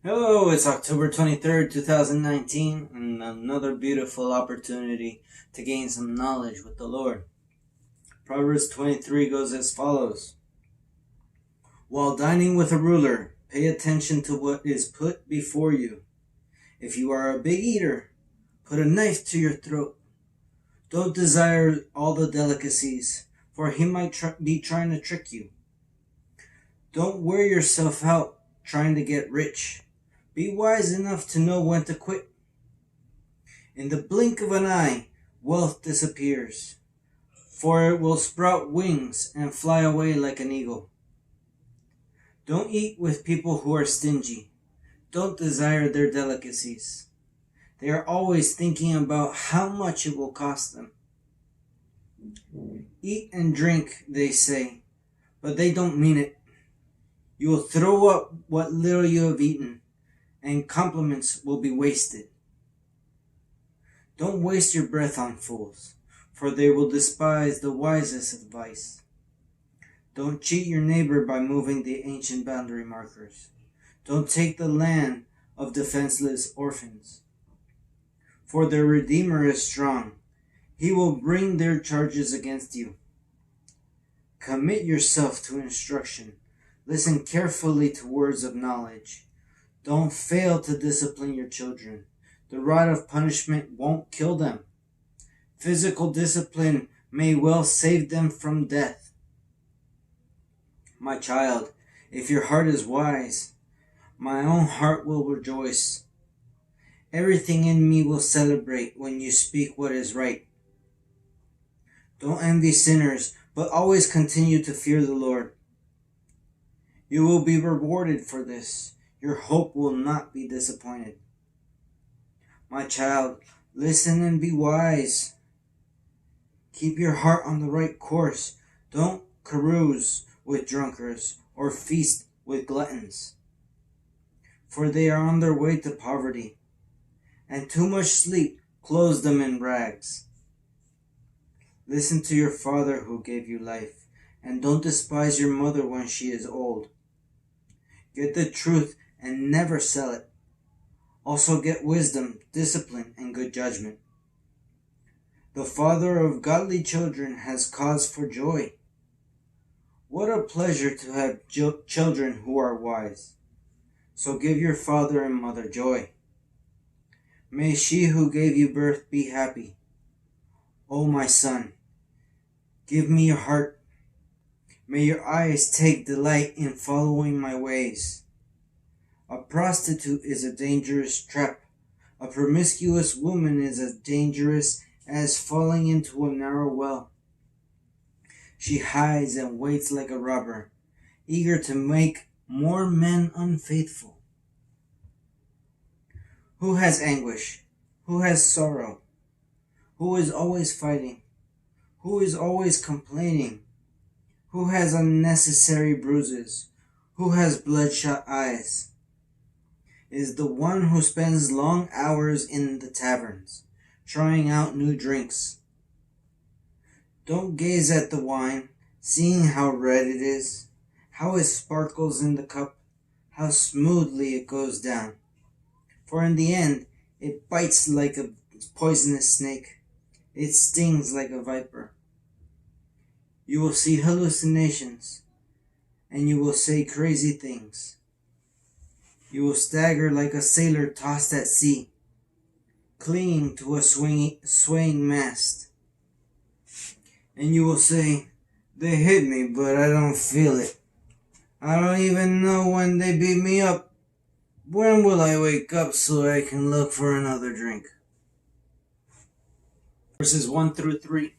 Hello, it's October 23rd, 2019, and another beautiful opportunity to gain some knowledge with the Lord. Proverbs 23 goes as follows. While dining with a ruler, pay attention to what is put before you. If you are a big eater, put a knife to your throat. Don't desire all the delicacies, for he might be trying to trick you. Don't wear yourself out trying to get rich. Be wise enough to know when to quit. In the blink of an eye, wealth disappears, for it will sprout wings and fly away like an eagle. Don't eat with people who are stingy. Don't desire their delicacies. They are always thinking about how much it will cost them. Eat and drink, they say, but they don't mean it. You will throw up what little you have eaten, and compliments will be wasted. Don't waste your breath on fools, for they will despise the wisest advice. Don't cheat your neighbor by moving the ancient boundary markers. Don't take the land of defenseless orphans, for their Redeemer is strong. He will bring their charges against you. Commit yourself to instruction. Listen carefully to words of knowledge. Don't fail to discipline your children. The rod of punishment won't kill them. Physical discipline may well save them from death. My child, if your heart is wise, my own heart will rejoice. Everything in me will celebrate when you speak what is right. Don't envy sinners, but always continue to fear the Lord. You will be rewarded for this. Your hope will not be disappointed. My child, listen and be wise. Keep your heart on the right course. Don't carouse with drunkards or feast with gluttons, for they are on their way to poverty, and too much sleep clothes them in rags. Listen to your father who gave you life, and don't despise your mother when she is old. Get the truth and never sell it. Also get wisdom, discipline, and good judgment. The father of godly children has cause for joy. What a pleasure to have children who are wise. So give your father and mother joy. May she who gave you birth be happy. O my son, give me your heart. May your eyes take delight in following my ways. A prostitute is a dangerous trap. A promiscuous woman is as dangerous as falling into a narrow well. She hides and waits like a robber, eager to make more men unfaithful. Who has anguish? Who has sorrow? Who is always fighting? Who is always complaining? Who has unnecessary bruises? Who has bloodshot eyes? Is the one who spends long hours in the taverns, trying out new drinks. Don't gaze at the wine, seeing how red it is, how it sparkles in the cup, how smoothly it goes down. For in the end, it bites like a poisonous snake. It stings like a viper. You will see hallucinations, and you will say crazy things. You will stagger like a sailor tossed at sea, clinging to a swaying mast. And you will say, they hit me, but I don't feel it. I don't even know when they beat me up. When will I wake up so I can look for another drink? Verses 1 through 3.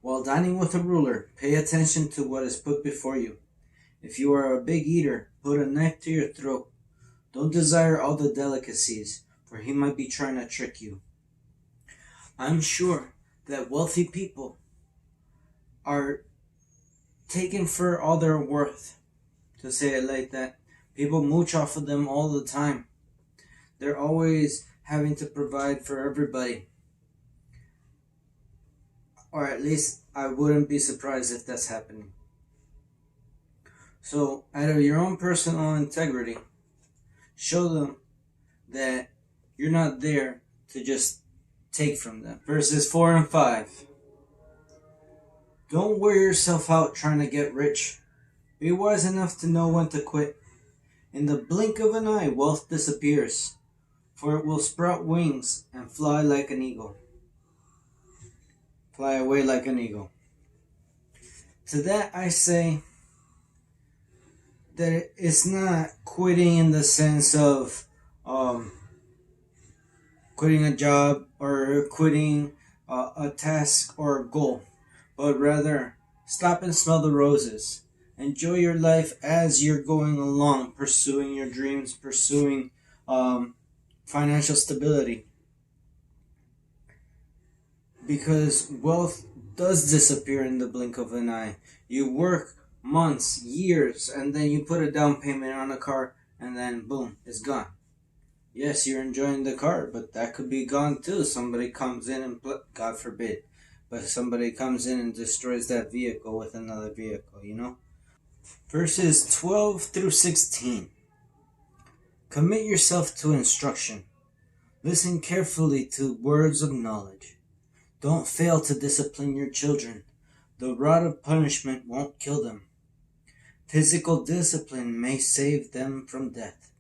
While dining with a ruler, pay attention to what is put before you. If you are a big eater, put a knife to your throat. Don't desire all the delicacies, for he might be trying to trick you. I'm sure that wealthy people are taken for all their worth, to say it like that. People mooch off of them all the time. They're always having to provide for everybody. Or at least I wouldn't be surprised if that's happening. So, out of your own personal integrity, Show them that you're not there to just take from them. Verses 4 and 5. Don't wear yourself out trying to get rich. Be wise enough to know when to quit. In the blink of an eye, wealth disappears, for it will sprout wings and fly like an eagle. Fly away like an eagle. To that I say that it's not quitting in the sense of quitting a job or quitting a task or a goal, but rather stop and smell the roses. Enjoy your life as you're going along, pursuing your dreams, pursuing financial stability. Because wealth does disappear in the blink of an eye. You work months, years, and then you put a down payment on a car, and then boom, it's gone. Yes, you're enjoying the car, but that could be gone too. Somebody comes in and, God forbid, but somebody comes in and destroys that vehicle with another vehicle, you know? Verses 12 through 16. Commit yourself to instruction. Listen carefully to words of knowledge. Don't fail to discipline your children. The rod of punishment won't kill them. Physical discipline may save them from death.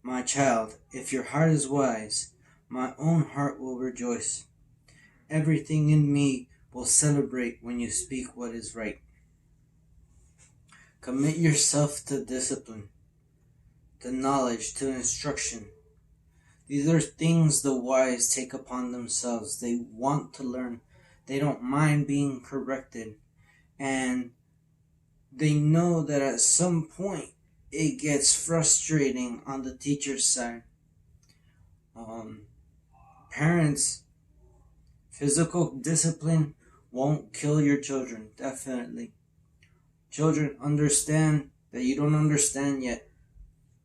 My child, if your heart is wise, my own heart will rejoice. Everything in me will celebrate when you speak what is right. Commit yourself to discipline, to knowledge, to instruction. These are things the wise take upon themselves. They want to learn. They don't mind being corrected. And they know that at some point it gets frustrating on the teacher's side. Parents, physical discipline won't kill your children, definitely. Children, understand that you don't understand yet.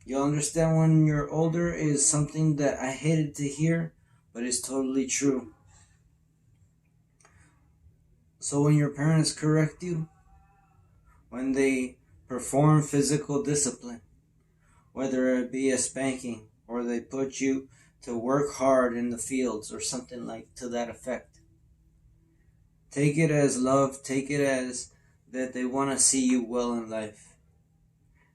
You'll understand when you're older is something that I hated to hear, but it's totally true. So when your parents correct you, when they perform physical discipline, whether it be a spanking or they put you to work hard in the fields or something like to that effect, take it as love, take it as that they want to see you well in life.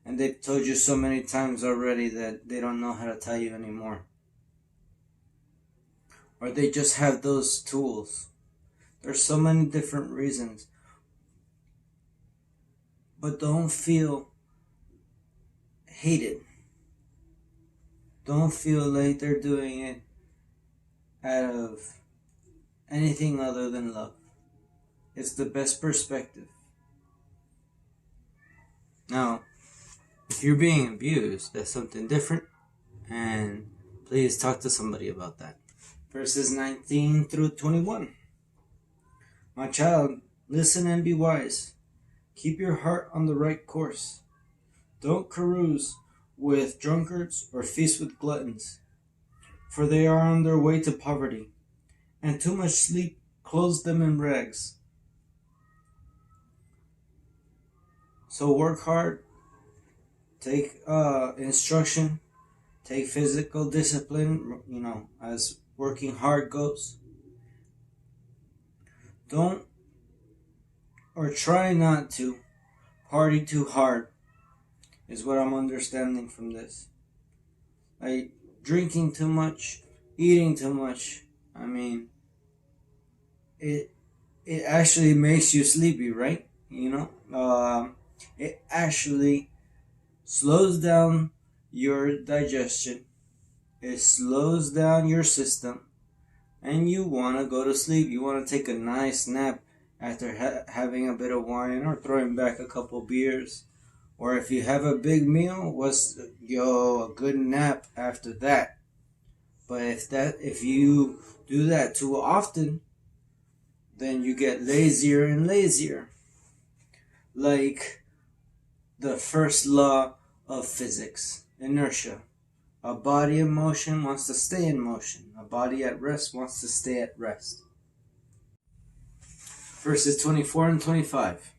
And they've told you so many times already that they don't know how to tell you anymore. Or they just have those tools. There's so many different reasons. But don't feel hated. Don't feel like they're doing it out of anything other than love. It's the best perspective. Now, if you're being abused, that's something different, and please talk to somebody about that. Verses 19 through 21. My child, listen and be wise. Keep your heart on the right course. Don't carouse with drunkards or feast with gluttons, for they are on their way to poverty, and too much sleep clothes them in rags. So work hard, take instruction, take physical discipline, as working hard goes. Don't or try not to party too hard, is what I'm understanding from this. Like drinking too much, eating too much. I mean, it actually makes you sleepy, right? It actually slows down your digestion. It slows down your system, and you want to go to sleep. You want to take a nice nap after having a bit of wine or throwing back a couple beers. Or if you have a big meal, a good nap after that. But if you do that too often, then you get lazier and lazier. Like the first law of physics, inertia. A body in motion wants to stay in motion. A body at rest wants to stay at rest. Verses 24 and 25.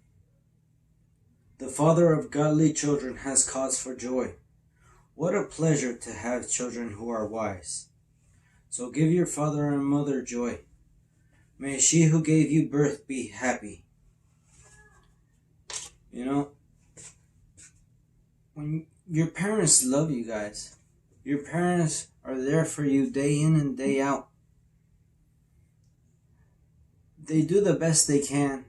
The father of godly children has cause for joy. What a pleasure to have children who are wise. So give your father and mother joy. May she who gave you birth be happy. You know, when your parents love you guys, your parents are there for you day in and day out. They do the best they can,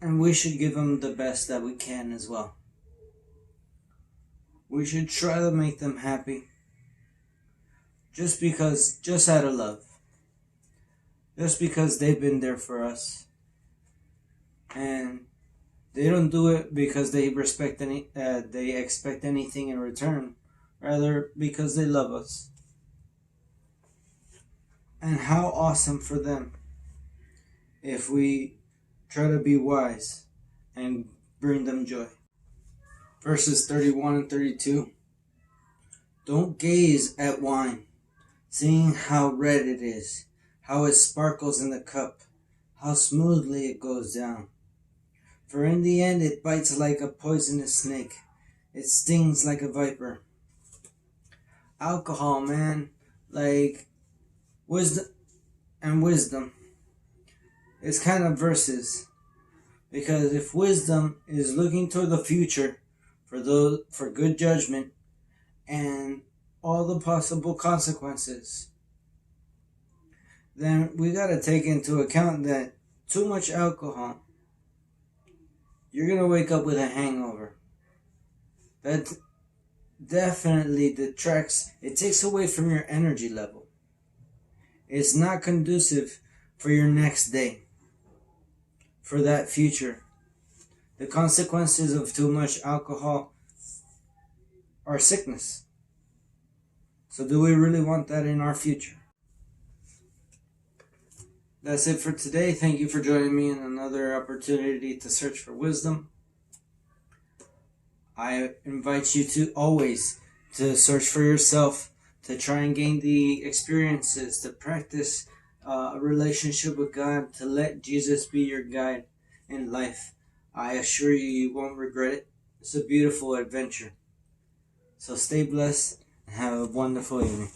and we should give them the best that we can as well. We should try to make them happy, just out of love, just because they've been there for us, and they don't do it because they expect anything in return, rather because they love us. And how awesome for them if we try to be wise and bring them joy. Verses 31 and 32. Don't gaze at wine, seeing how red it is, how it sparkles in the cup, how smoothly it goes down. For in the end it bites like a poisonous snake. It stings like a viper. Alcohol, man, like wisdom. It's kind of verses. Because if wisdom is looking toward the future for good judgment and all the possible consequences, then we got to take into account that too much alcohol, you're going to wake up with a hangover. That definitely detracts, it takes away from your energy level. It's not conducive for your next day, for that future. The consequences of too much alcohol are sickness. So do we really want that in our future? That's it for today. Thank you for joining me in another opportunity to search for wisdom. I invite you to always to search for yourself, to try and gain the experiences, to practice a relationship with God, to let Jesus be your guide in life. I assure you, you won't regret it. It's a beautiful adventure. So stay blessed and have a wonderful evening.